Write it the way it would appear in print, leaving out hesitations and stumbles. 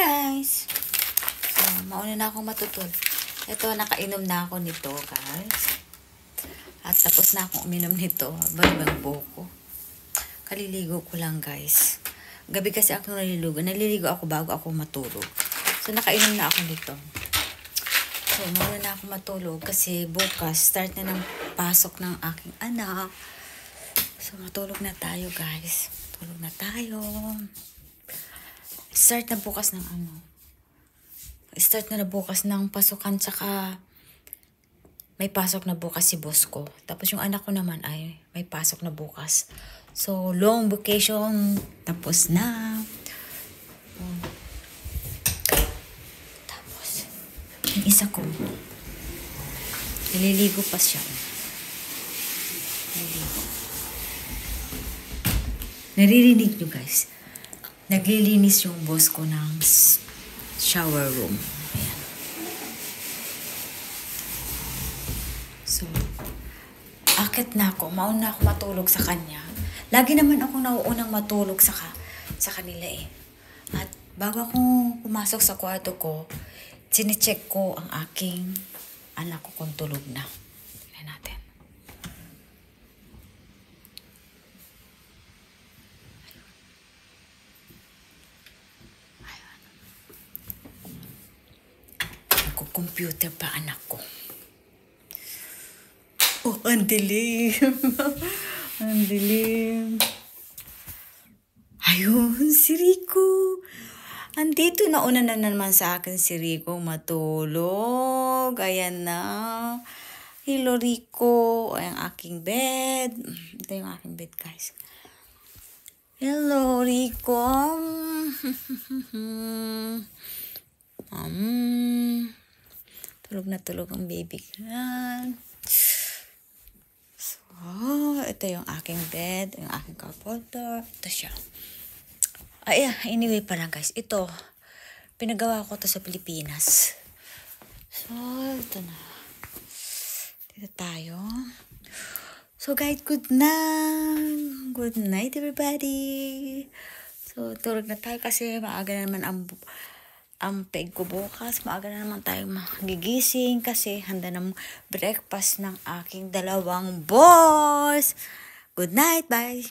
guys! So, mauna na akong matutulog. Ito, nakainom na ako nito, guys. At tapos na akong uminom nito. Bagong buko. Kaliligo ko lang, guys. Gabi kasi ako naliligo. Naliligo ako bago ako matulog. So, nakainom na ako nito. So, mauna na ako matulog kasi bukas, start na ng pasok ng aking anak. So, matulog na tayo, guys. Matulog na tayo. Start na bukas ng Start na bukas ng pasukan, tsaka may pasok na bukas si boss ko. Tapos yung anak ko naman ay may pasok na bukas. So, long vacation. Tapos na. Tapos, yung isa ko, naliligo pa siya. Naliligo. Naririnig nyo, guys. Naglilinis yung boss ko ng shower room. Ayan. So, akit na ako. Mauna ako matulog sa kanya. Lagi naman ako nauunang matulog sa kanila eh. At bago ako pumasok sa kwarto ko, sinicheck ko ang aking anak ko kung tulog na. Tingnan natin. Computer pa anak ko. Oh, ang dilim. Ang dilim. Ayun, si Rico. Andito na una na naman sa akin si Rico matulog. Ayan na. Hello, Rico. Ay, ang aking bed. Ito yung aking bed, guys. Hello, Rico. Tulog na tulog ang baby. So, ito yung aking bed, yung aking comforter. Ito siya. Anyway pala guys, ito, pinagawa ko to sa Pilipinas. So, ito na. Dito tayo. So guys, good night. Good night everybody. So, tulog na tayo kasi maaga na naman ang peg ko bukas. Maaga na naman tayo magigising kasi handa ng breakfast ng aking dalawang boss. Good night, bye!